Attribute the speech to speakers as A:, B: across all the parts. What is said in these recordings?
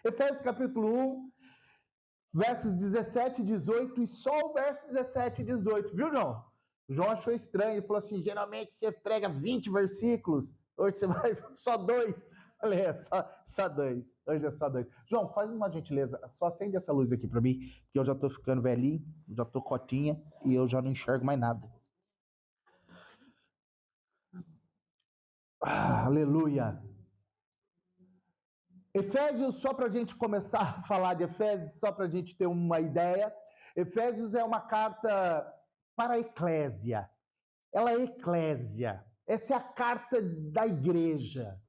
A: Efésios capítulo 1, versos 17 e 18, e só o verso 17 e 18, viu, João? O João achou estranho, ele falou assim, geralmente você prega 20 versículos, hoje você vai só 2. Falei, só 2, hoje é só 2. João, faz uma gentileza, só acende essa luz aqui para mim, que eu já tô ficando velhinho, já tô cotinha, e eu já não enxergo mais nada. Aleluia! Efésios, só para a gente começar a falar de Efésios, só para a gente ter uma ideia, Efésios é uma carta para a eclésia. Ela é eclésia. Essa é a carta da igreja.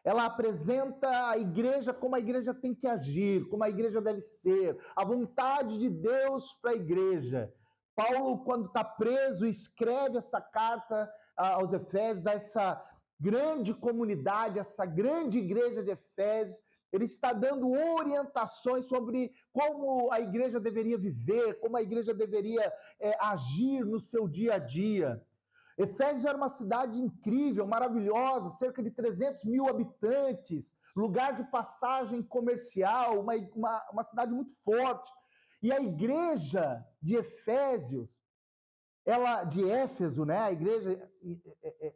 A: Ela apresenta a igreja como a igreja tem que agir, como a igreja deve ser, a vontade de Deus para a igreja. Paulo, quando está preso, escreve essa carta aos Efésios, a essa grande comunidade, essa grande igreja de Efésios. Ele está dando orientações sobre como a igreja deveria viver, como a igreja deveria agir no seu dia a dia. Efésios era uma cidade incrível, maravilhosa, cerca de 300 mil habitantes, lugar de passagem comercial, uma cidade muito forte. E a igreja de Efésios, de Éfeso, né? A igreja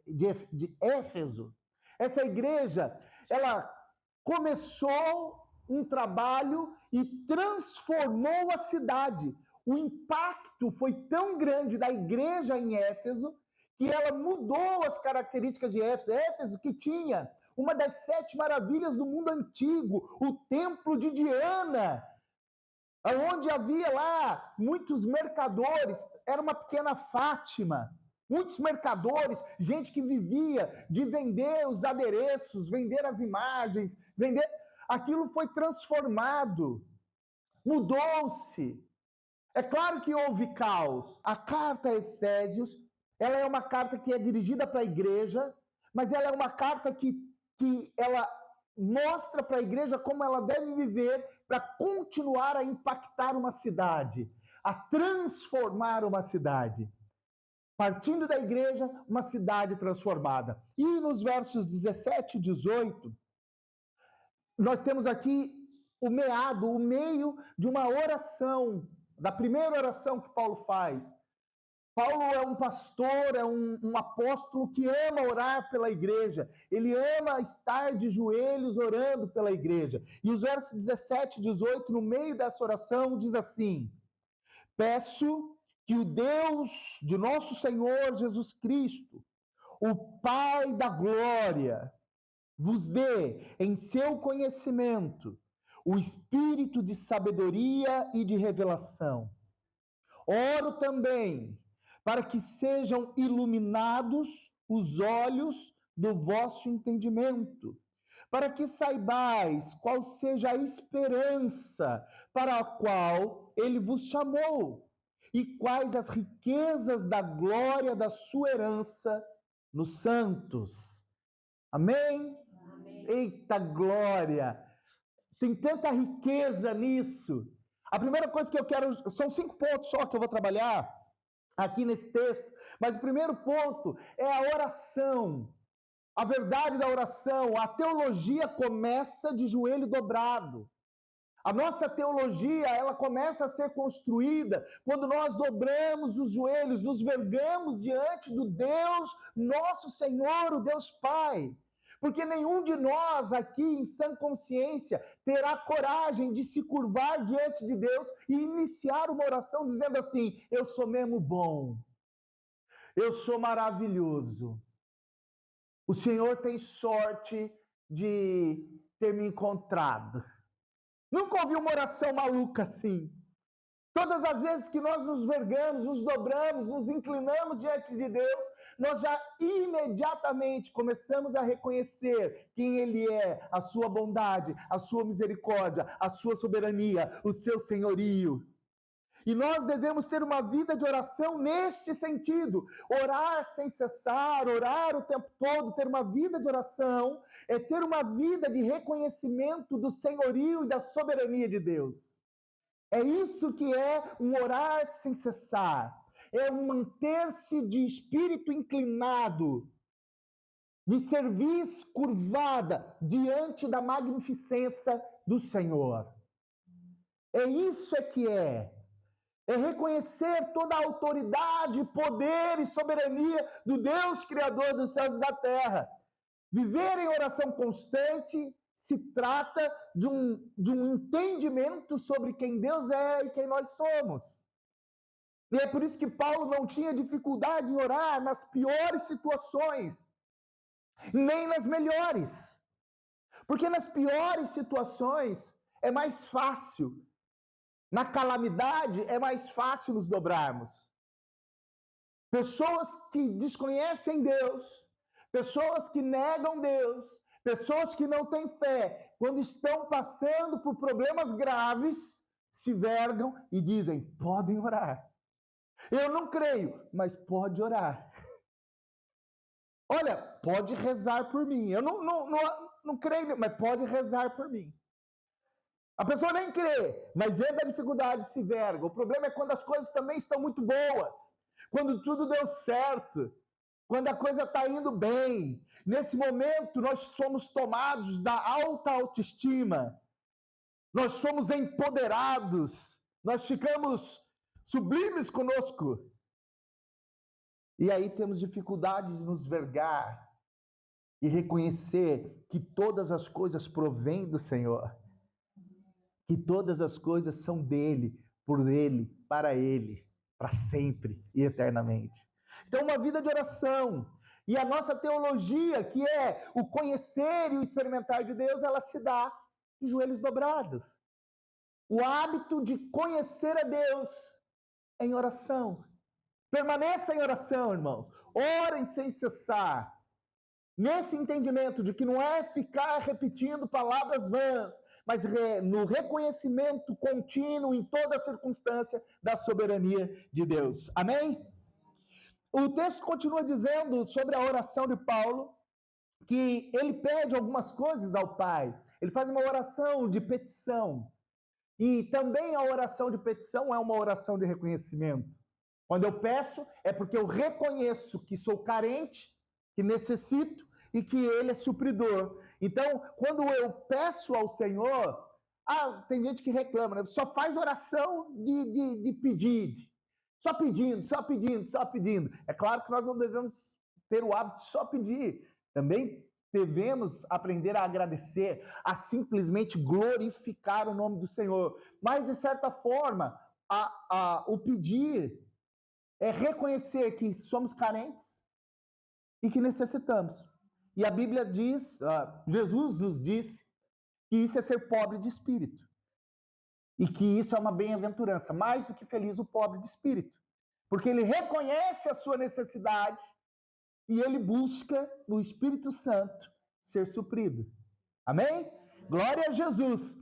A: de Éfeso, essa igreja, ela começou um trabalho e transformou a cidade. O impacto foi tão grande da igreja em Éfeso que ela mudou as características de Éfeso. Éfeso que tinha uma das 7 maravilhas do mundo antigo, o templo de Diana, onde havia lá muitos mercadores, era uma pequena Fátima, muitos mercadores, gente que vivia de vender os adereços, vender as imagens, vender... Aquilo foi transformado, mudou-se. É claro que houve caos. A carta a Efésios, ela é uma carta que é dirigida para a igreja, mas ela é uma carta que ela mostra para a igreja como ela deve viver para continuar a impactar uma cidade, a transformar uma cidade. Partindo da igreja, uma cidade transformada. E nos versos 17 e 18, nós temos aqui o meio de uma oração, da primeira oração que Paulo faz. Paulo é um pastor, é um apóstolo que ama orar pela igreja. Ele ama estar de joelhos orando pela igreja. E os versos 17 e 18, no meio dessa oração, diz assim: peço que o Deus de nosso Senhor Jesus Cristo, o Pai da glória, vos dê em seu conhecimento o espírito de sabedoria e de revelação. Oro também para que sejam iluminados os olhos do vosso entendimento, para que saibais qual seja a esperança para a qual ele vos chamou, e quais as riquezas da glória da sua herança nos santos. Amém? Amém. Eita glória! Tem tanta riqueza nisso. A primeira coisa que eu quero, são 5 pontos só que eu vou trabalhar aqui nesse texto, mas o primeiro ponto é a oração, a verdade da oração. A teologia começa de joelho dobrado. A nossa teologia, ela começa a ser construída quando nós dobramos os joelhos, nos vergamos diante do Deus, nosso Senhor, o Deus Pai. Porque nenhum de nós aqui, em sã consciência, terá coragem de se curvar diante de Deus e iniciar uma oração dizendo assim: eu sou mesmo bom, eu sou maravilhoso, o Senhor tem sorte de ter me encontrado. Nunca ouvi uma oração maluca assim. Todas as vezes que nós nos vergamos, nos dobramos, nos inclinamos diante de Deus, nós já imediatamente começamos a reconhecer quem Ele é, a sua bondade, a sua misericórdia, a sua soberania, o seu senhorio. E nós devemos ter uma vida de oração neste sentido. Orar sem cessar, orar o tempo todo, ter uma vida de oração, é ter uma vida de reconhecimento do senhorio e da soberania de Deus. É isso que é um orar sem cessar. É um manter-se de espírito inclinado, de cerviz curvada diante da magnificência do Senhor. É isso que é reconhecer toda a autoridade, poder e soberania do Deus Criador dos céus e da terra. Viver em oração constante se trata de um entendimento sobre quem Deus é e quem nós somos. E é por isso que Paulo não tinha dificuldade em orar nas piores situações, nem nas melhores. Porque nas piores situações é mais fácil. Na calamidade é mais fácil nos dobrarmos. Pessoas que desconhecem Deus, pessoas que negam Deus, pessoas que não têm fé, quando estão passando por problemas graves, se vergam e dizem, podem orar. Eu não creio, mas pode orar. Olha, pode rezar por mim. Eu não creio, mas pode rezar por mim. A pessoa nem crê, mas diante da dificuldade se verga. O problema é quando as coisas também estão muito boas, quando tudo deu certo, quando a coisa está indo bem. Nesse momento, nós somos tomados da alta autoestima, nós somos empoderados, nós ficamos sublimes conosco. E aí temos dificuldade de nos vergar e reconhecer que todas as coisas provêm do Senhor, que todas as coisas são dele, por ele, para sempre e eternamente. Então, uma vida de oração. E a nossa teologia, que é o conhecer e o experimentar de Deus, ela se dá de joelhos dobrados. O hábito de conhecer a Deus em oração. Permaneça em oração, irmãos. Orem sem cessar. Nesse entendimento de que não é ficar repetindo palavras vãs, mas no reconhecimento contínuo em toda circunstância da soberania de Deus. Amém? O texto continua dizendo sobre a oração de Paulo, que ele pede algumas coisas ao Pai. Ele faz uma oração de petição. E também a oração de petição é uma oração de reconhecimento. Quando eu peço, é porque eu reconheço que sou carente, que necessito e que Ele é supridor. Então, quando eu peço ao Senhor, tem gente que reclama, né? Só faz oração de pedir. Só pedindo, só pedindo, só pedindo. É claro que nós não devemos ter o hábito de só pedir. Também devemos aprender a agradecer, a simplesmente glorificar o nome do Senhor. Mas, de certa forma, o pedir é reconhecer que somos carentes e que necessitamos. E a Bíblia diz, Jesus nos diz, que isso é ser pobre de espírito. E que isso é uma bem-aventurança, mais do que feliz o pobre de espírito. Porque ele reconhece a sua necessidade e ele busca no Espírito Santo ser suprido. Amém? Glória a Jesus.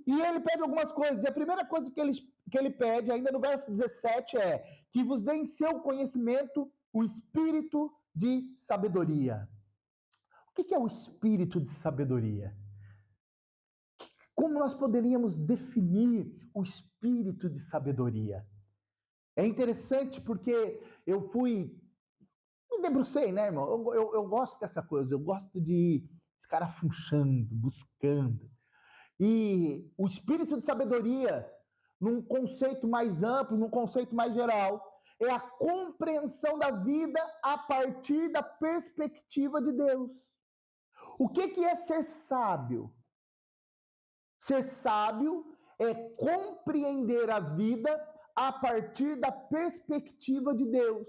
A: E ele pede algumas coisas. E a primeira coisa que ele pede, ainda no verso 17, é que vos dê em seu conhecimento o espírito de sabedoria. O que é o espírito de sabedoria? Como nós poderíamos definir o espírito de sabedoria? É interessante porque eu me debrucei, né, irmão? Eu gosto dessa coisa, eu gosto de ir escarafunchando, buscando. E o espírito de sabedoria, num conceito mais amplo, num conceito mais geral, é a compreensão da vida a partir da perspectiva de Deus. O que é ser sábio? Ser sábio é compreender a vida a partir da perspectiva de Deus.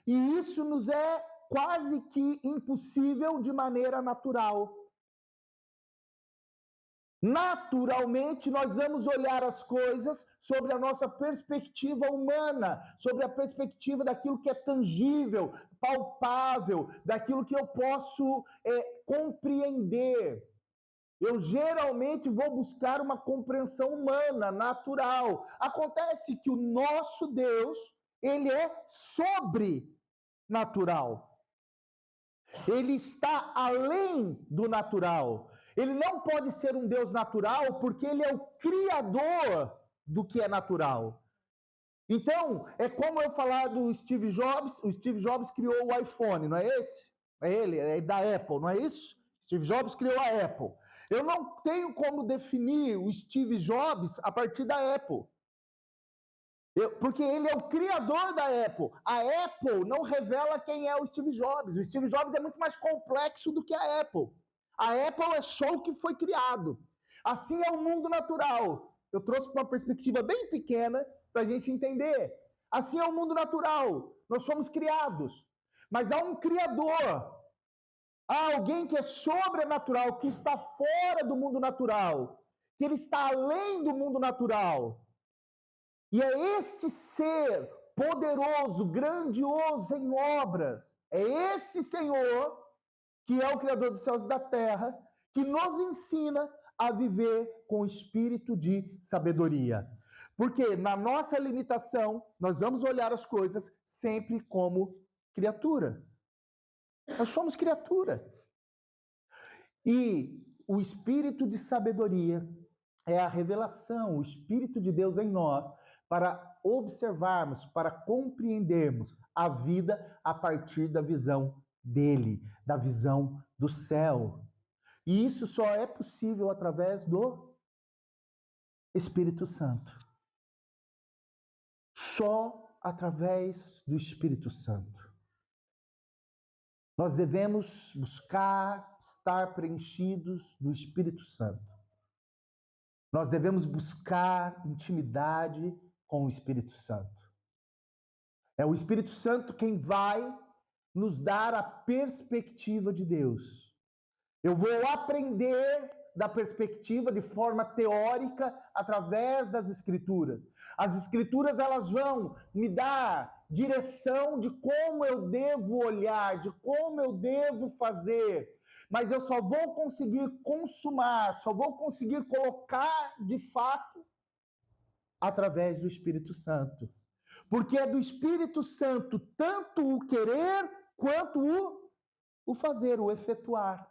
A: E isso nos é quase que impossível de maneira natural. Naturalmente, nós vamos olhar as coisas sobre a nossa perspectiva humana, sobre a perspectiva daquilo que é tangível, palpável, daquilo que eu posso compreender. Eu geralmente vou buscar uma compreensão humana, natural. Acontece que o nosso Deus, ele é sobrenatural. Ele está além do natural. Ele não pode ser um Deus natural porque ele é o criador do que é natural. Então, é como eu falar do Steve Jobs. O Steve Jobs criou o iPhone, não é esse? É ele, é da Apple, não é isso? Steve Jobs criou a Apple. Eu não tenho como definir o Steve Jobs a partir da Apple. Porque ele é o criador da Apple. A Apple não revela quem é o Steve Jobs. O Steve Jobs é muito mais complexo do que a Apple. A Apple é só o que foi criado. Assim é o mundo natural. Eu trouxe uma perspectiva bem pequena para a gente entender. Assim é o mundo natural. Nós somos criados. Mas há um criador. Há alguém que é sobrenatural, que está fora do mundo natural. Que ele está além do mundo natural. E é este ser poderoso, grandioso em obras, é esse Senhor, que é o Criador dos céus e da terra, que nos ensina a viver com espírito de sabedoria. Porque na nossa limitação, nós vamos olhar as coisas sempre como criatura. Nós somos criatura. E o espírito de sabedoria é a revelação, o Espírito de Deus em nós, para observarmos, para compreendermos a vida a partir da visão dele, da visão do céu. E isso só é possível através do Espírito Santo. Só através do Espírito Santo. Nós devemos buscar estar preenchidos do Espírito Santo. Nós devemos buscar intimidade com o Espírito Santo. É o Espírito Santo quem vai nos dar a perspectiva de Deus. Eu vou aprender da perspectiva de forma teórica através das Escrituras. As Escrituras, elas vão me dar direção de como eu devo olhar, de como eu devo fazer. Mas eu só vou conseguir consumar, só vou conseguir colocar de fato através do Espírito Santo. Porque é do Espírito Santo tanto o querer quanto o fazer, o efetuar.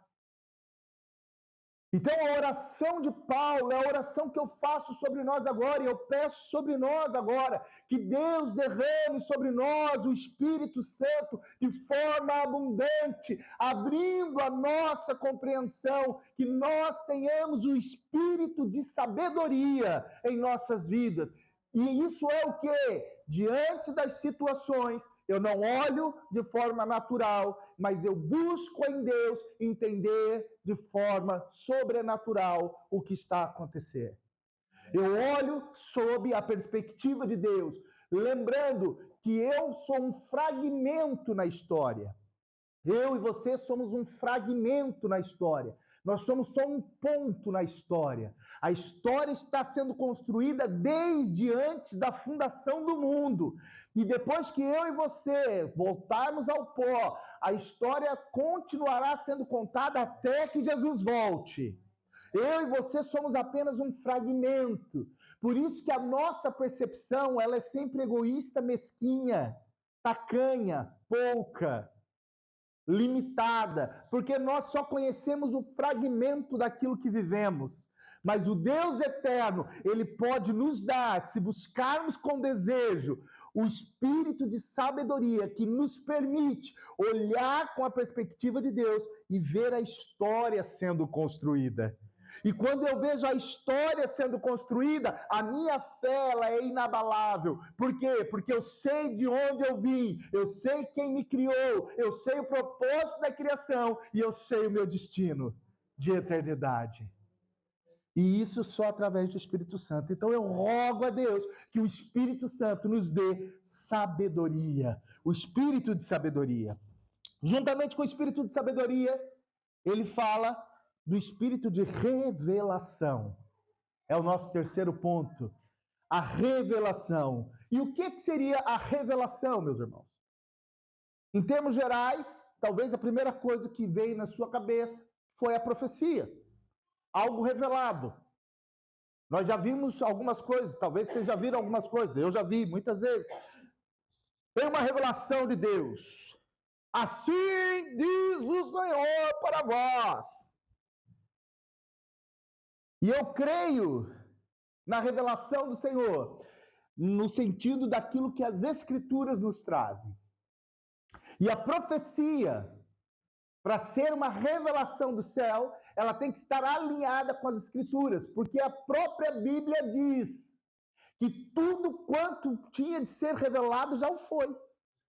A: Então a oração de Paulo é a oração que eu faço sobre nós agora, e eu peço sobre nós agora, que Deus derrame sobre nós o Espírito Santo de forma abundante, abrindo a nossa compreensão, que nós tenhamos o espírito de sabedoria em nossas vidas. E isso é o quê? Diante das situações, eu não olho de forma natural, mas eu busco em Deus entender de forma sobrenatural o que está a acontecer. Eu olho sob a perspectiva de Deus, lembrando que eu sou um fragmento na história. Eu e você somos um fragmento na história. Nós somos só um ponto na história. A história está sendo construída desde antes da fundação do mundo. E depois que eu e você voltarmos ao pó, a história continuará sendo contada até que Jesus volte. Eu e você somos apenas um fragmento. Por isso que a nossa percepção, ela é sempre egoísta, mesquinha, tacanha, pouca, limitada, porque nós só conhecemos o fragmento daquilo que vivemos. Mas o Deus eterno, ele pode nos dar, se buscarmos com desejo, o espírito de sabedoria que nos permite olhar com a perspectiva de Deus e ver a história sendo construída. E quando eu vejo a história sendo construída, a minha fé ela é inabalável. Por quê? Porque eu sei de onde eu vim, eu sei quem me criou, eu sei o propósito da criação e eu sei o meu destino de eternidade. E isso só através do Espírito Santo. Então eu rogo a Deus que o Espírito Santo nos dê sabedoria, o espírito de sabedoria. Juntamente com o espírito de sabedoria, ele fala do espírito de revelação. É o nosso terceiro ponto. A revelação. E o que seria a revelação, meus irmãos? Em termos gerais, talvez a primeira coisa que veio na sua cabeça foi a profecia. Algo revelado. Nós já vimos algumas coisas, talvez vocês já viram algumas coisas, eu já vi muitas vezes. Tem uma revelação de Deus. Assim diz o Senhor para vós. E eu creio na revelação do Senhor, no sentido daquilo que as Escrituras nos trazem. E a profecia Para ser uma revelação do céu, ela tem que estar alinhada com as Escrituras, porque a própria Bíblia diz que tudo quanto tinha de ser revelado já o foi.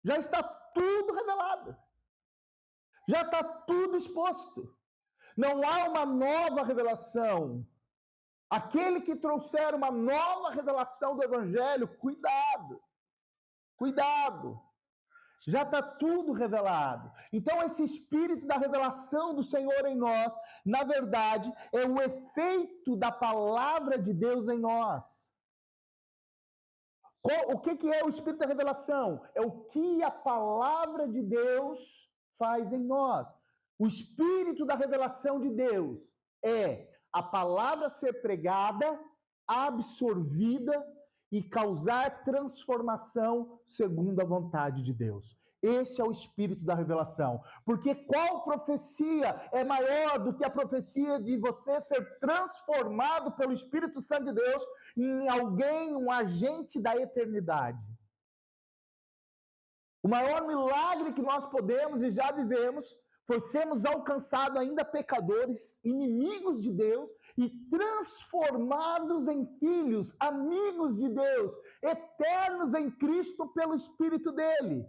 A: Já está tudo revelado. Já está tudo exposto. Não há uma nova revelação. Aquele que trouxer uma nova revelação do Evangelho, cuidado. Cuidado. Já está tudo revelado. Então, esse espírito da revelação do Senhor em nós, na verdade, é o efeito da palavra de Deus em nós. O que é o espírito da revelação? É o que a palavra de Deus faz em nós. O espírito da revelação de Deus é a palavra ser pregada, absorvida e causar transformação segundo a vontade de Deus. Esse é o espírito da revelação. Porque qual profecia é maior do que a profecia de você ser transformado pelo Espírito Santo de Deus em alguém, um agente da eternidade? O maior milagre que nós podemos e já vivemos foi sermos alcançados ainda pecadores, inimigos de Deus e transformados em filhos, amigos de Deus, eternos em Cristo pelo Espírito dele.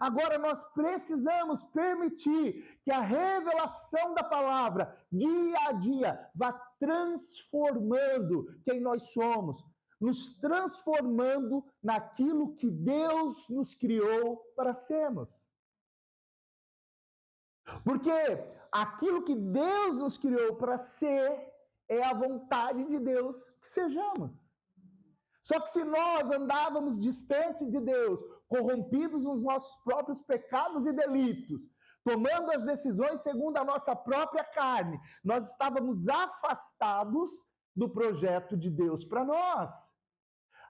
A: Agora nós precisamos permitir que a revelação da palavra, dia a dia, vá transformando quem nós somos, nos transformando naquilo que Deus nos criou para sermos. Porque aquilo que Deus nos criou para ser é a vontade de Deus que sejamos. Só que se nós andávamos distantes de Deus, corrompidos nos nossos próprios pecados e delitos, tomando as decisões segundo a nossa própria carne, nós estávamos afastados do projeto de Deus para nós.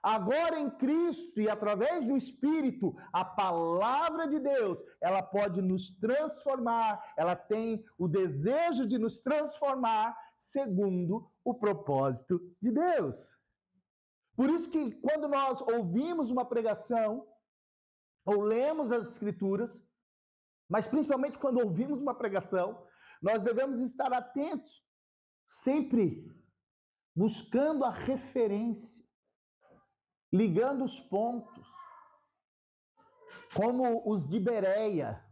A: Agora em Cristo e através do Espírito, a palavra de Deus, ela pode nos transformar, ela tem o desejo de nos transformar segundo o propósito de Deus. Por isso que quando nós ouvimos uma pregação, ou lemos as Escrituras, mas principalmente quando ouvimos uma pregação, nós devemos estar atentos, sempre buscando a referência, ligando os pontos, como os de Bereia,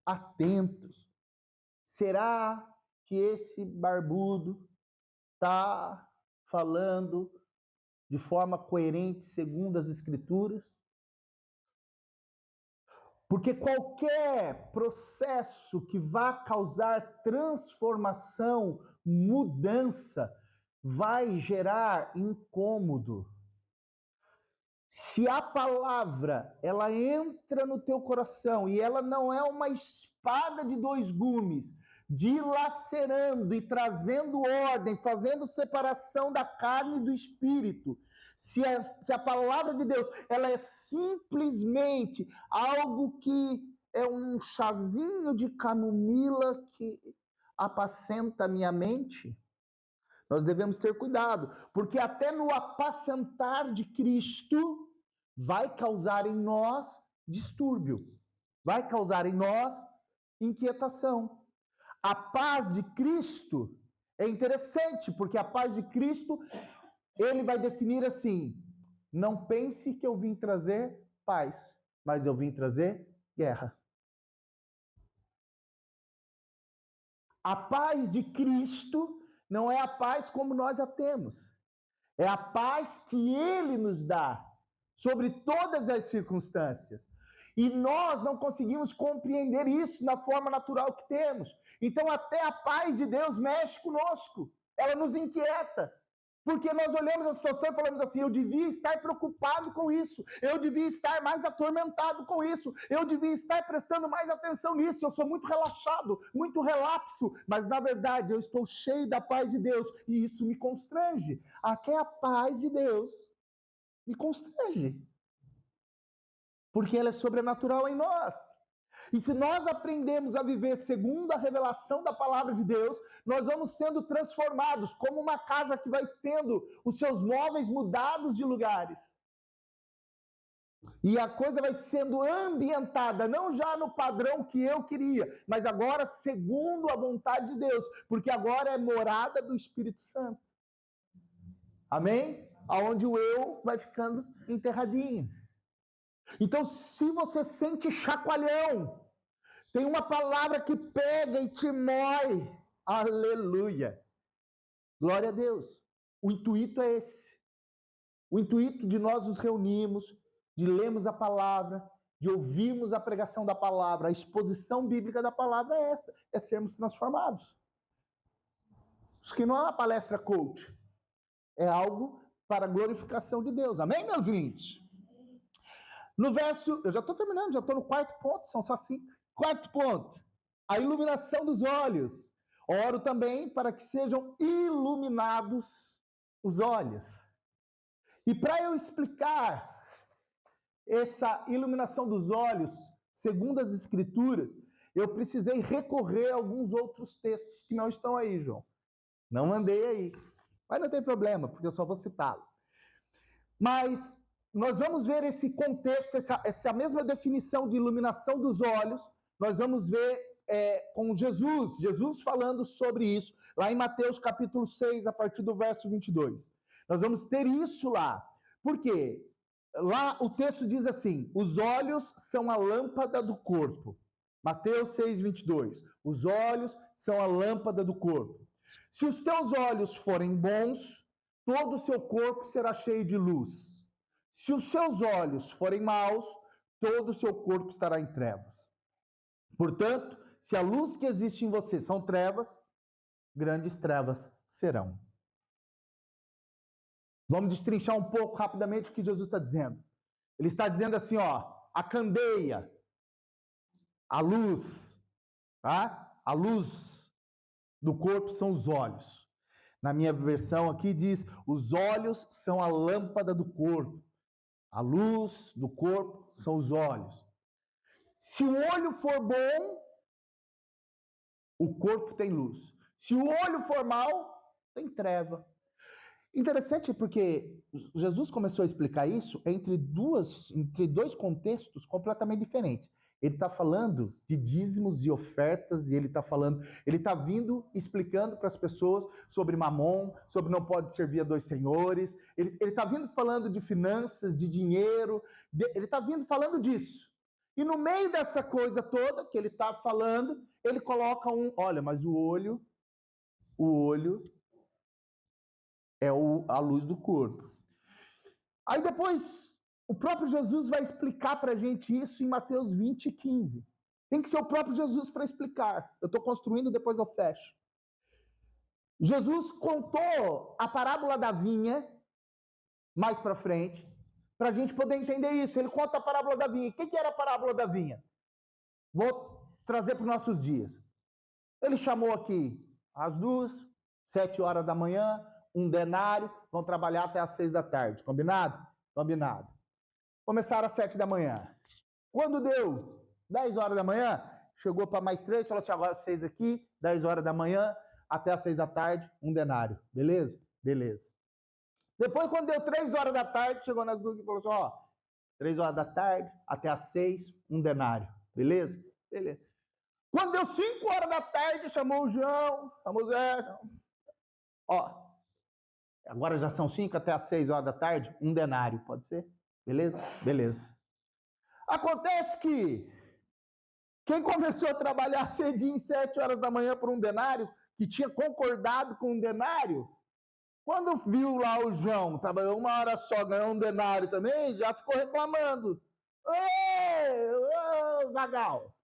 A: atentos. Será que esse barbudo está falando de forma coerente segundo as Escrituras? Porque qualquer processo que vá causar transformação, mudança, vai gerar incômodo. Se a palavra, ela entra no teu coração e ela não é uma espada de dois gumes, dilacerando e trazendo ordem, fazendo separação da carne e do espírito, se a palavra de Deus, ela é simplesmente algo que é um chazinho de camomila que apacenta a minha mente, nós devemos ter cuidado, porque até no apacentar de Cristo vai causar em nós distúrbio, vai causar em nós inquietação. A paz de Cristo é interessante, porque a paz de Cristo, ele vai definir assim: não pense que eu vim trazer paz, mas eu vim trazer guerra. A paz de Cristo não é a paz como nós a temos. É a paz que Ele nos dá sobre todas as circunstâncias. E nós não conseguimos compreender isso na forma natural que temos. Então até a paz de Deus mexe conosco. Ela nos inquieta. Porque nós olhamos a situação e falamos assim: eu devia estar preocupado com isso, eu devia estar mais atormentado com isso, eu devia estar prestando mais atenção nisso, eu sou muito relaxado, muito relapso, mas na verdade eu estou cheio da paz de Deus e isso me constrange. Até a paz de Deus me constrange, porque ela é sobrenatural em nós. E se nós aprendemos a viver segundo a revelação da palavra de Deus, nós vamos sendo transformados, como uma casa que vai tendo os seus móveis mudados de lugares. E a coisa vai sendo ambientada, não já no padrão que eu queria, mas agora segundo a vontade de Deus, porque agora é morada do Espírito Santo. Amém? Aonde o eu vai ficando enterradinho. Então, se você sente chacoalhão, tem uma palavra que pega e te mói. Aleluia. Glória a Deus. O intuito é esse. O intuito de nós nos reunirmos, de lermos a palavra, de ouvirmos a pregação da palavra, a exposição bíblica da palavra é essa, é sermos transformados. Isso que não é uma palestra coach, é algo para a glorificação de Deus. Amém, meus lindos? No verso, eu já estou terminando, já estou no quarto ponto, são só 5. Quarto ponto, a iluminação dos olhos. Oro também para que sejam iluminados os olhos. E para eu explicar essa iluminação dos olhos, segundo as Escrituras, eu precisei recorrer a alguns outros textos que não estão aí, João. Não mandei aí. Mas não tem problema, porque eu só vou citá-los. Mas nós vamos ver esse contexto, essa mesma definição de iluminação dos olhos, nós vamos ver com Jesus falando sobre isso, lá em Mateus capítulo 6, a partir do verso 22. Nós vamos ter isso lá. Por quê? Lá o texto diz assim, os olhos são a lâmpada do corpo. Mateus 6, 22. Os olhos são a lâmpada do corpo. Se os teus olhos forem bons, todo o seu corpo será cheio de luz. Se os seus olhos forem maus, todo o seu corpo estará em trevas. Portanto, se a luz que existe em você são trevas, grandes trevas serão. Vamos destrinchar um pouco rapidamente o que Jesus está dizendo. Ele está dizendo assim, ó, a candeia, a luz, tá? A luz do corpo são os olhos. Na minha versão aqui diz, os olhos são a lâmpada do corpo. A luz do corpo são os olhos. Se o olho for bom, o corpo tem luz. Se o olho for mau, tem treva. Interessante porque Jesus começou a explicar isso entre dois contextos completamente diferentes. Ele está falando de dízimos e ofertas, e ele está vindo explicando para as pessoas sobre mamon, sobre não pode servir a dois senhores, ele está vindo falando de finanças, de dinheiro, ele está vindo falando disso. E no meio dessa coisa toda que ele está falando, ele coloca olha, mas o olho é a luz do corpo. Aí depois, o próprio Jesus vai explicar para a gente isso em Mateus 20, 15. Tem que ser o próprio Jesus para explicar. Eu estou construindo, depois eu fecho. Jesus contou a parábola da vinha, mais para frente, para a gente poder entender isso. Ele conta a parábola da vinha. O que era a parábola da vinha? Vou trazer para os nossos dias. Ele chamou aqui as 2, 7 horas da manhã, 1 denário, vão trabalhar até às 6 da tarde. Combinado? Combinado. Começaram às 7 da manhã. Quando deu 10 horas da manhã, chegou para mais 3, falou assim, agora 6 aqui, 10 horas da manhã, até às 6 da tarde, 1 denário. Beleza? Beleza. Depois, quando deu 3 horas da tarde, chegou nas 2 e falou assim, ó, 3 horas da tarde, até às 6, 1 denário. Beleza? Beleza. Quando deu 5 horas da tarde, chamou o João, chamou o Zé, ó, agora já são 5 até às 6 horas da tarde, 1 denário, pode ser? Beleza? Beleza. Acontece que quem começou a trabalhar cedinho, 7 horas da manhã por 1 denário, que tinha concordado com 1 denário, quando viu lá o João, trabalhou 1 hora só, ganhou 1 denário também, já ficou reclamando. Ô, vagal!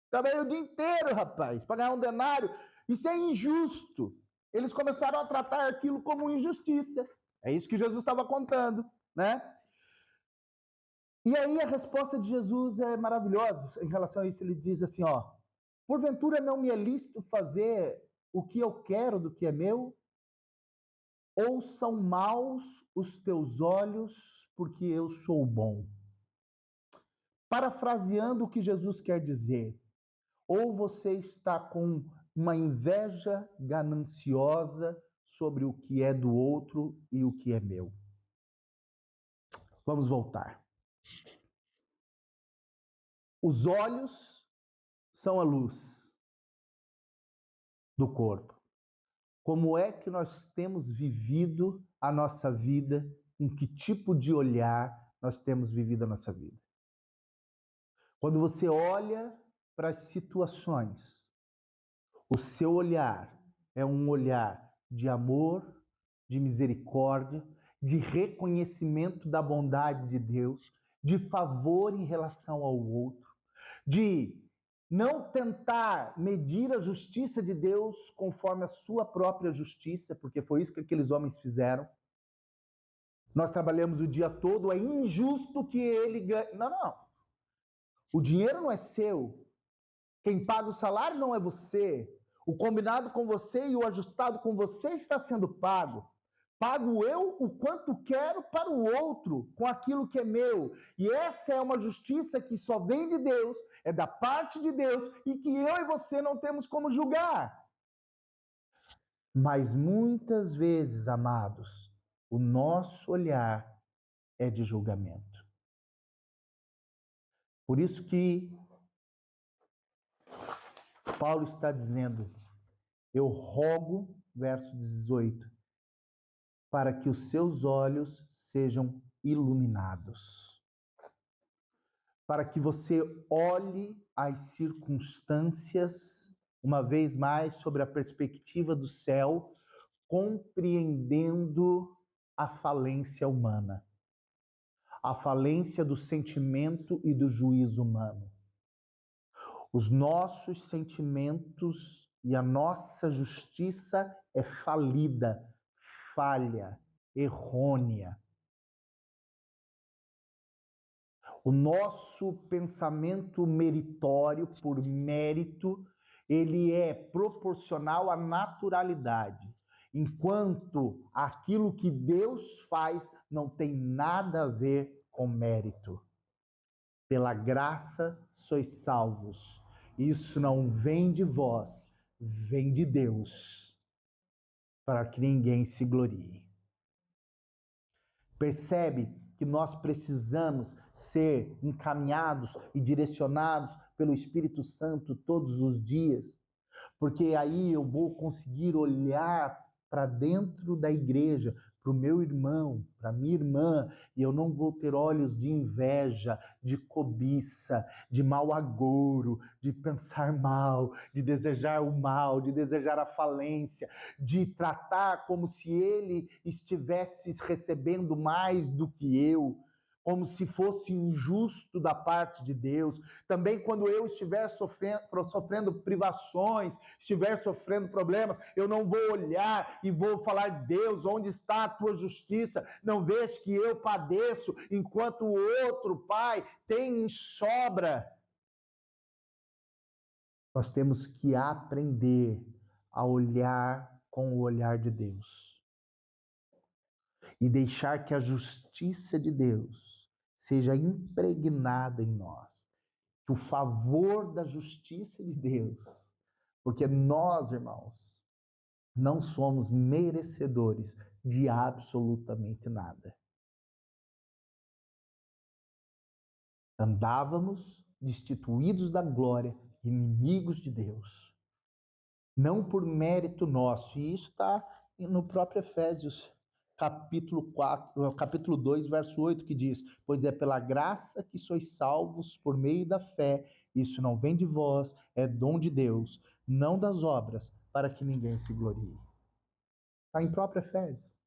A: Trabalhei o dia inteiro, rapaz, para ganhar 1 denário. Isso é injusto. Eles começaram a tratar aquilo como injustiça. É isso que Jesus estava contando, né? E aí a resposta de Jesus é maravilhosa em relação a isso. Ele diz assim, ó, porventura não me é lícito fazer o que eu quero do que é meu? Ou são maus os teus olhos porque eu sou bom? Parafraseando o que Jesus quer dizer, ou você está com uma inveja gananciosa sobre o que é do outro e o que é meu. Vamos voltar. Os olhos são a luz do corpo. Como é que nós temos vivido a nossa vida? Com que tipo de olhar nós temos vivido a nossa vida? Quando você olha para as situações, o seu olhar é um olhar de amor, de misericórdia, de reconhecimento da bondade de Deus, de favor em relação ao outro, de não tentar medir a justiça de Deus conforme a sua própria justiça, porque foi isso que aqueles homens fizeram. Nós trabalhamos o dia todo, é injusto que ele ganhe. Não. O dinheiro não é seu. Quem paga o salário não é você. O combinado com você e o ajustado com você está sendo pago. Pago eu o quanto quero para o outro, com aquilo que é meu. E essa é uma justiça que só vem de Deus, é da parte de Deus, e que eu e você não temos como julgar. Mas muitas vezes, amados, o nosso olhar é de julgamento. Por isso que Paulo está dizendo, eu rogo, verso 18, para que os seus olhos sejam iluminados. Para que você olhe as circunstâncias, uma vez mais, sobre a perspectiva do céu, compreendendo a falência humana, a falência do sentimento e do juízo humano. Os nossos sentimentos e a nossa justiça é falida, falha, errônea. O nosso pensamento meritório, por mérito, ele é proporcional à naturalidade, enquanto aquilo que Deus faz não tem nada a ver com mérito. Pela graça sois salvos. Isso não vem de vós, vem de Deus, para que ninguém se glorie. Percebe que nós precisamos ser encaminhados e direcionados pelo Espírito Santo todos os dias, porque aí eu vou conseguir olhar para dentro da igreja, para o meu irmão, para a minha irmã, e eu não vou ter olhos de inveja, de cobiça, de mau agouro, de pensar mal, de desejar o mal, de desejar a falência, de tratar como se ele estivesse recebendo mais do que eu, como se fosse injusto da parte de Deus. Também quando eu estiver sofrendo privações, estiver sofrendo problemas, eu não vou olhar e vou falar, Deus, onde está a tua justiça? Não vês que eu padeço, enquanto o outro, Pai, tem em sobra. Nós temos que aprender a olhar com o olhar de Deus e deixar que a justiça de Deus seja impregnada em nós, que o favor da justiça de Deus, porque nós, irmãos, não somos merecedores de absolutamente nada. Andávamos destituídos da glória, inimigos de Deus, não por mérito nosso, e isso está no próprio Efésios, capítulo 2, verso 8, que diz, pois é pela graça que sois salvos por meio da fé, isso não vem de vós, é dom de Deus, não das obras, para que ninguém se glorie. Está em próprio Efésios.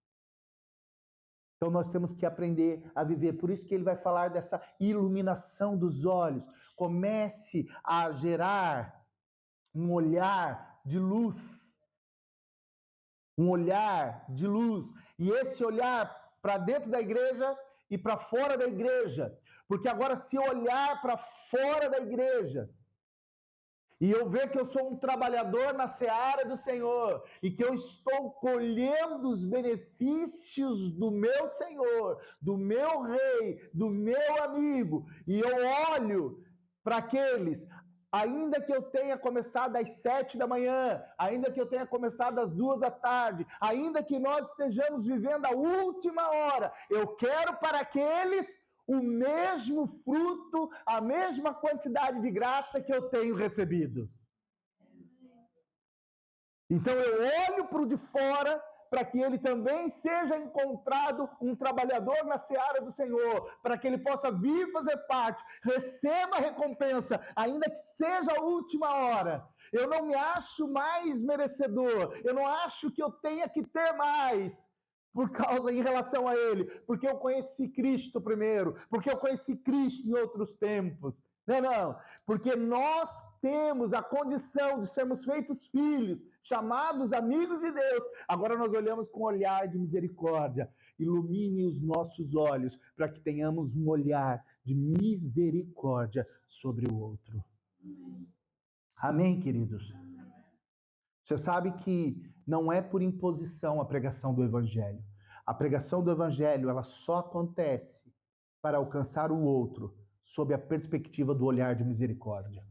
A: Então nós temos que aprender a viver, por isso que ele vai falar dessa iluminação dos olhos, comece a gerar um olhar de luz, um olhar de luz, e esse olhar para dentro da igreja e para fora da igreja, porque agora se eu olhar para fora da igreja, e eu ver que eu sou um trabalhador na seara do Senhor, e que eu estou colhendo os benefícios do meu Senhor, do meu Rei, do meu amigo, e eu olho para aqueles, ainda que eu tenha começado às 7 da manhã, ainda que eu tenha começado às 2 da tarde, ainda que nós estejamos vivendo a última hora, eu quero para aqueles o mesmo fruto, a mesma quantidade de graça que eu tenho recebido. Então eu olho para o de fora, para que ele também seja encontrado um trabalhador na seara do Senhor, para que ele possa vir fazer parte, receba a recompensa, ainda que seja a última hora. Eu não me acho mais merecedor, eu não acho que eu tenha que ter mais, em relação a ele, porque eu conheci Cristo primeiro, porque eu conheci Cristo em outros tempos. Não, porque nós temos a condição de sermos feitos filhos, chamados amigos de Deus. Agora nós olhamos com um olhar de misericórdia. Ilumine os nossos olhos para que tenhamos um olhar de misericórdia sobre o outro. Amém, queridos? Você sabe que não é por imposição a pregação do Evangelho. A pregação do Evangelho, ela só acontece para alcançar o outro sob a perspectiva do olhar de misericórdia.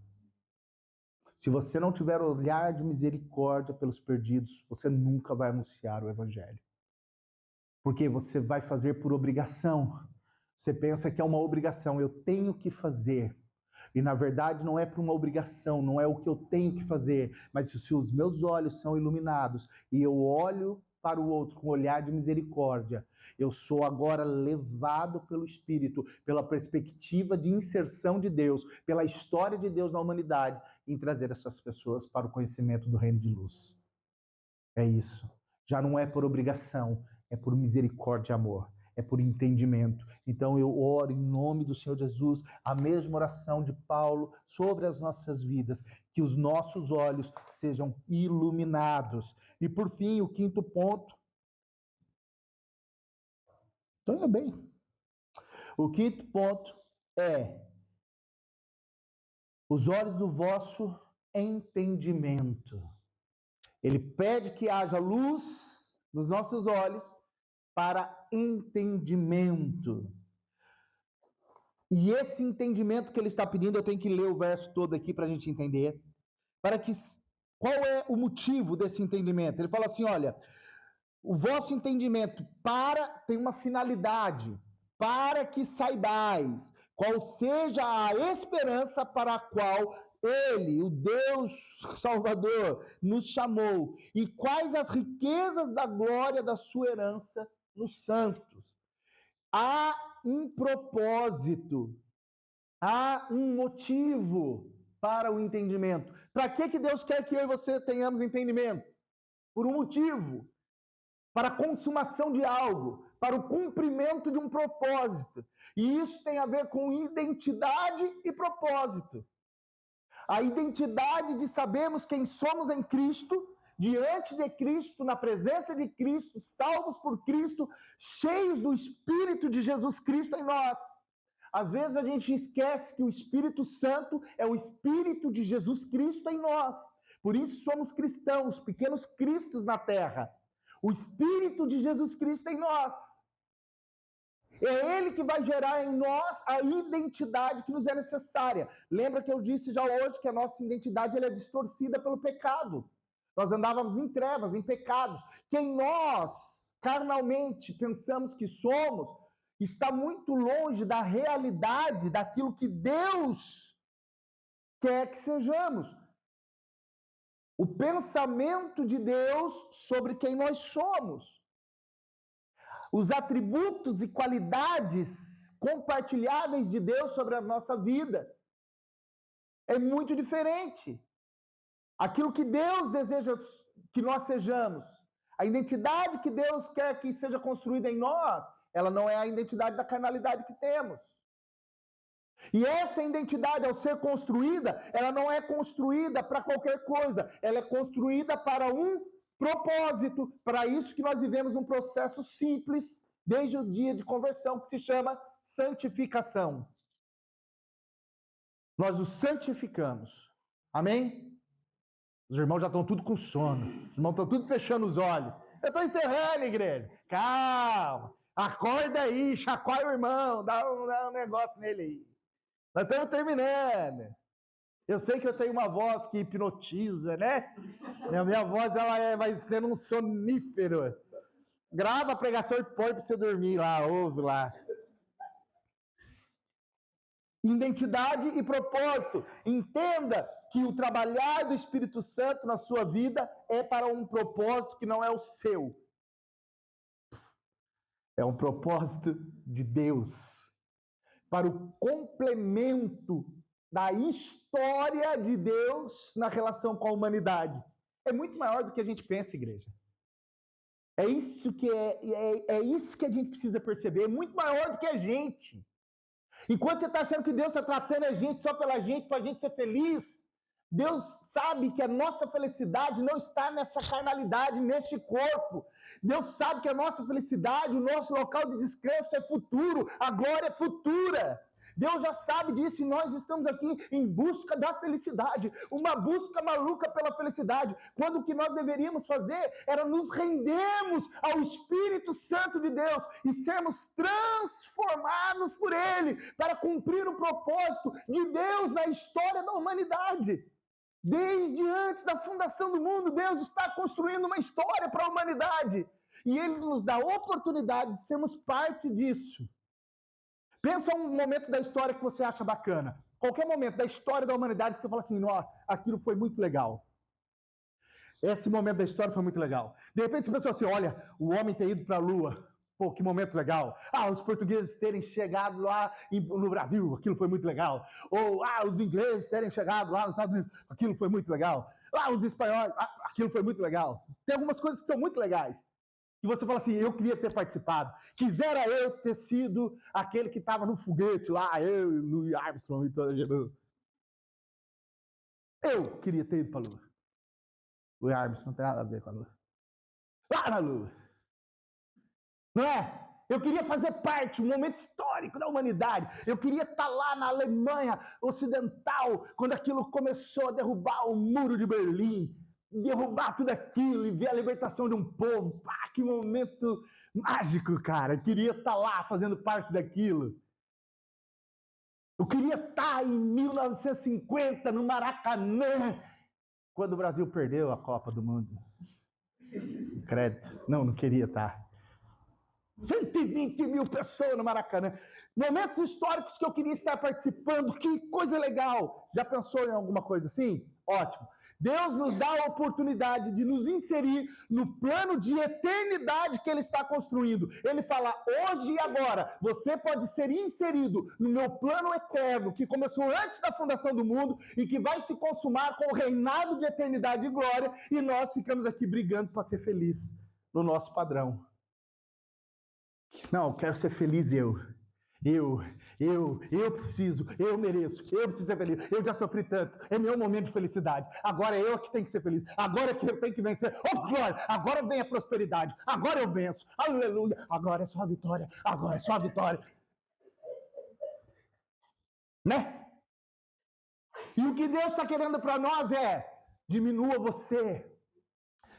A: Se você não tiver olhar de misericórdia pelos perdidos, você nunca vai anunciar o Evangelho. Porque você vai fazer por obrigação. Você pensa que é uma obrigação, eu tenho que fazer. E na verdade não é por uma obrigação, não é o que eu tenho que fazer, mas se os meus olhos são iluminados e eu olho para o outro com um olhar de misericórdia, eu sou agora levado pelo Espírito, pela perspectiva de inserção de Deus, pela história de Deus na humanidade, em trazer essas pessoas para o conhecimento do reino de luz. É isso. Já não é por obrigação, é por misericórdia e amor. É por entendimento. Então eu oro em nome do Senhor Jesus, a mesma oração de Paulo sobre as nossas vidas, que os nossos olhos sejam iluminados. E por fim, o quinto ponto. Então, bem. O quinto ponto é os olhos do vosso entendimento. Ele pede que haja luz nos nossos olhos para entendimento. E esse entendimento que ele está pedindo, eu tenho que ler o verso todo aqui para a gente entender. Qual é o motivo desse entendimento? Ele fala assim, olha, o vosso entendimento tem uma finalidade, para que saibais qual seja a esperança para a qual ele, o Deus Salvador, nos chamou, e quais as riquezas da glória da sua herança nos santos. Há um propósito, há um motivo para o entendimento. Para que Deus quer que eu e você tenhamos entendimento? Por um motivo. Para a consumação de algo, para o cumprimento de um propósito. E isso tem a ver com identidade e propósito. A identidade de sabermos quem somos em Cristo, diante de Cristo, na presença de Cristo, salvos por Cristo, cheios do Espírito de Jesus Cristo em nós. Às vezes a gente esquece que o Espírito Santo é o Espírito de Jesus Cristo em nós. Por isso somos cristãos, pequenos cristos na terra. O Espírito de Jesus Cristo em nós. É Ele que vai gerar em nós a identidade que nos é necessária. Lembra que eu disse já hoje que a nossa identidade ela é distorcida pelo pecado. Nós andávamos em trevas, em pecados. Quem nós, carnalmente, pensamos que somos, está muito longe da realidade daquilo que Deus quer que sejamos. O pensamento de Deus sobre quem nós somos. Os atributos e qualidades compartilháveis de Deus sobre a nossa vida. É muito diferente. Aquilo que Deus deseja que nós sejamos, a identidade que Deus quer que seja construída em nós, ela não é a identidade da carnalidade que temos. E essa identidade, ao ser construída, ela não é construída para qualquer coisa, ela é construída para um propósito. Para isso que nós vivemos um processo simples, desde o dia de conversão, que se chama santificação. Nós nos santificamos. Amém? Os irmãos já estão tudo com sono. Os irmãos estão tudo fechando os olhos. Eu estou encerrando, igreja. Calma. Acorda aí, chacoalha o irmão, dá um negócio nele aí. Nós estamos terminando. Eu sei que eu tenho uma voz que hipnotiza, né? Minha voz ela vai sendo um sonífero. Grava a pregação e põe para você dormir lá, ouve lá. identidade e propósito. Entenda que o trabalhar do Espírito Santo na sua vida é para um propósito que não é o seu. É um propósito de Deus. Para o complemento da história de Deus na relação com a humanidade. É muito maior do que a gente pensa, igreja. É isso que a gente precisa perceber. É muito maior do que a gente. Enquanto você está achando que Deus está tratando a gente só pela gente, para a gente ser feliz, Deus sabe que a nossa felicidade não está nessa carnalidade, neste corpo. Deus sabe que a nossa felicidade, o nosso local de descanso é futuro, a glória é futura. Deus já sabe disso e nós estamos aqui em busca da felicidade, uma busca maluca pela felicidade, quando o que nós deveríamos fazer era nos rendermos ao Espírito Santo de Deus e sermos transformados por Ele para cumprir o propósito de Deus na história da humanidade. Desde antes da fundação do mundo, Deus está construindo uma história para a humanidade e Ele nos dá a oportunidade de sermos parte disso. Pensa um momento da história que você acha bacana. Qualquer momento da história da humanidade que você fala assim, ó, aquilo foi muito legal. Esse momento da história foi muito legal. De repente você pensou assim, olha, o homem ter ido para a Lua. Pô, que momento legal. Ah, os portugueses terem chegado lá no Brasil. Aquilo foi muito legal. Ou, os ingleses terem chegado lá nos Estados Unidos. Aquilo foi muito legal. Os espanhóis. Aquilo foi muito legal. Tem algumas coisas que são muito legais. E você fala assim, eu queria ter participado. Quisera eu ter sido aquele que estava no foguete lá, eu e Louis Armstrong e toda a gente. Eu queria ter ido para a Lua. Louis Armstrong não tem nada a ver com a Lua. Lá na Lua. Não é? Eu queria fazer parte, um momento histórico da humanidade. Eu queria estar lá na Alemanha Ocidental, quando aquilo começou a derrubar o muro de Berlim. Derrubar tudo aquilo e ver a libertação de um povo. Pá, que momento mágico, cara. Eu queria estar lá fazendo parte daquilo. Eu queria estar em 1950 no Maracanã, quando o Brasil perdeu a Copa do Mundo. Crédito. Não queria estar. 120 mil pessoas no Maracanã. Momentos históricos que eu queria estar participando. Que coisa legal. Já pensou em alguma coisa assim? Ótimo. Deus nos dá a oportunidade de nos inserir no plano de eternidade que Ele está construindo. Ele fala, hoje e agora, você pode ser inserido no meu plano eterno, que começou antes da fundação do mundo e que vai se consumar com o reinado de eternidade e glória, e nós ficamos aqui brigando para ser feliz no nosso padrão. Não, eu quero ser feliz eu preciso, eu mereço, eu preciso ser feliz, eu já sofri tanto, é meu momento de felicidade, agora é eu que tenho que ser feliz, agora é que eu tenho que vencer, oh glória, agora vem a prosperidade, agora eu venço, aleluia, agora é só a vitória, agora é só a vitória. Né? E o que Deus está querendo para nós é, diminua você.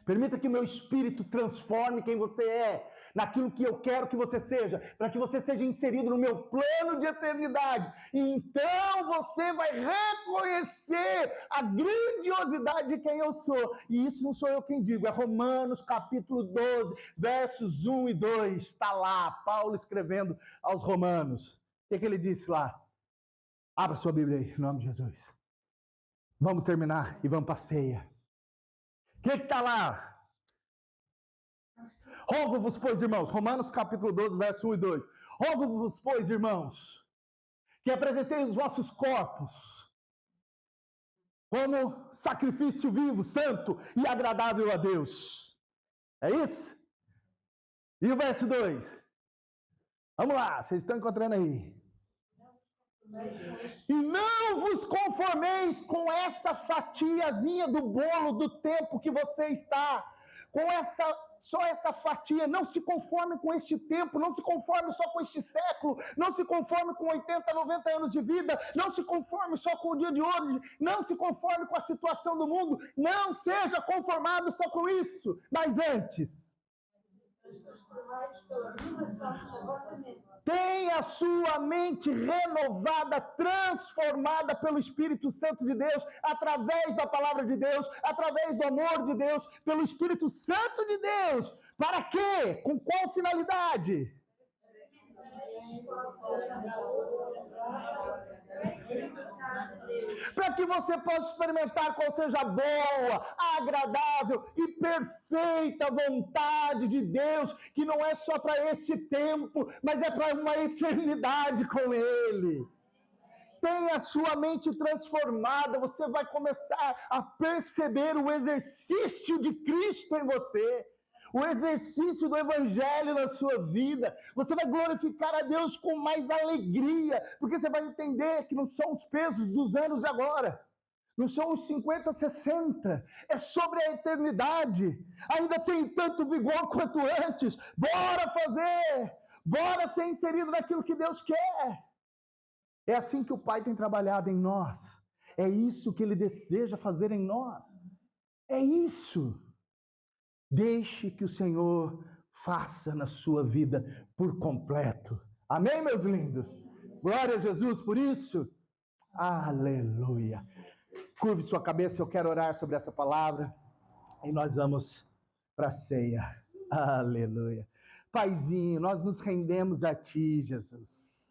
A: Permita que o meu espírito transforme quem você é, naquilo que eu quero que você seja, para que você seja inserido no meu plano de eternidade. E então você vai reconhecer a grandiosidade de quem eu sou. E isso não sou eu quem digo, é Romanos capítulo 12, versos 1 e 2. Está lá, Paulo escrevendo aos Romanos. O que ele disse lá? Abra sua Bíblia aí, em nome de Jesus. Vamos terminar e vamos para a ceia. O que está lá? Rogo-vos, pois, irmãos, Romanos capítulo 12, verso 1 e 2. Rogo-vos, pois, irmãos, que apresenteis os vossos corpos como sacrifício vivo, santo e agradável a Deus. É isso? E o verso 2? Vamos lá, vocês estão encontrando aí. E não vos conformeis com essa fatiazinha do bolo do tempo que você está, só essa fatia. Não se conforme com este tempo, não se conforme só com este século, não se conforme com 80, 90 anos de vida, não se conforme só com o dia de hoje, não se conforme com a situação do mundo, não seja conformado só com isso, mas antes tenha a sua mente renovada, transformada pelo Espírito Santo de Deus, através da palavra de Deus, através do amor de Deus, pelo Espírito Santo de Deus. Para quê? Com qual finalidade? Para que você possa experimentar qual seja a boa, agradável e perfeita vontade de Deus, que não é só para este tempo, mas é para uma eternidade com Ele. Tenha a sua mente transformada, você vai começar a perceber o exercício de Cristo em você, o exercício do Evangelho na sua vida. Você vai glorificar a Deus com mais alegria, porque você vai entender que não são os pesos dos anos de agora, não são os 50, 60, é sobre a eternidade. Ainda tem tanto vigor quanto antes. Bora fazer, bora ser inserido naquilo que Deus quer. É assim que o Pai tem trabalhado em nós. É isso que Ele deseja fazer em nós. É isso. Deixe que o Senhor faça na sua vida por completo. Amém, meus lindos? Glória a Jesus por isso. Aleluia. Curve sua cabeça, eu quero orar sobre essa palavra. E nós vamos para a ceia. Aleluia. Paizinho, nós nos rendemos a Ti, Jesus.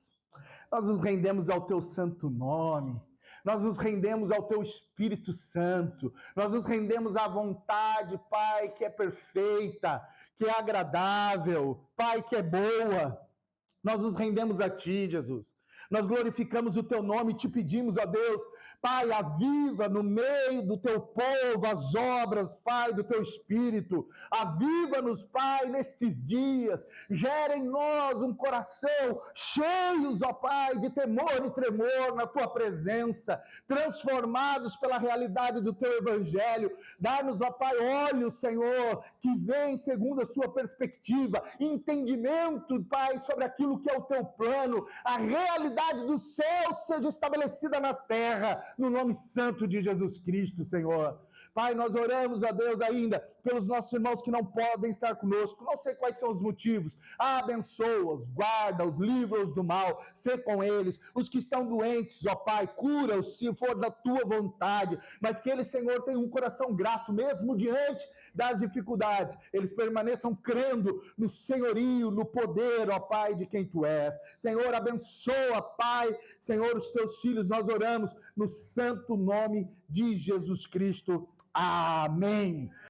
A: Nós nos rendemos ao Teu santo nome, nós nos rendemos ao Teu Espírito Santo, nós nos rendemos à vontade, Pai, que é perfeita, que é agradável, Pai, que é boa. Nós nos rendemos a Ti, Jesus. Nós glorificamos o Teu nome e Te pedimos, ó Deus, Pai, aviva no meio do Teu povo as obras, Pai, do Teu Espírito. Aviva-nos, Pai, nestes dias. Gera em nós um coração cheios, ó Pai, de temor e tremor na Tua presença, transformados pela realidade do Teu Evangelho. Dá-nos, ó Pai, olhos, Senhor, que vem segundo a Sua perspectiva, entendimento, Pai, sobre aquilo que é o Teu plano, a realidade do céu seja estabelecida na terra, no nome santo de Jesus Cristo, Senhor. Pai, nós oramos a Deus ainda pelos nossos irmãos que não podem estar conosco, não sei quais são os motivos. Abençoa-os, guarda-os, livra-os do mal, sê com eles. Os que estão doentes, ó Pai, cura-os se for da Tua vontade, mas que eles, Senhor, tenham um coração grato, mesmo diante das dificuldades, eles permaneçam crendo no senhorio, no poder, ó Pai, de quem Tu és. Senhor, abençoa, Pai, Senhor, os Teus filhos, nós oramos no santo nome de Jesus Cristo. Amém.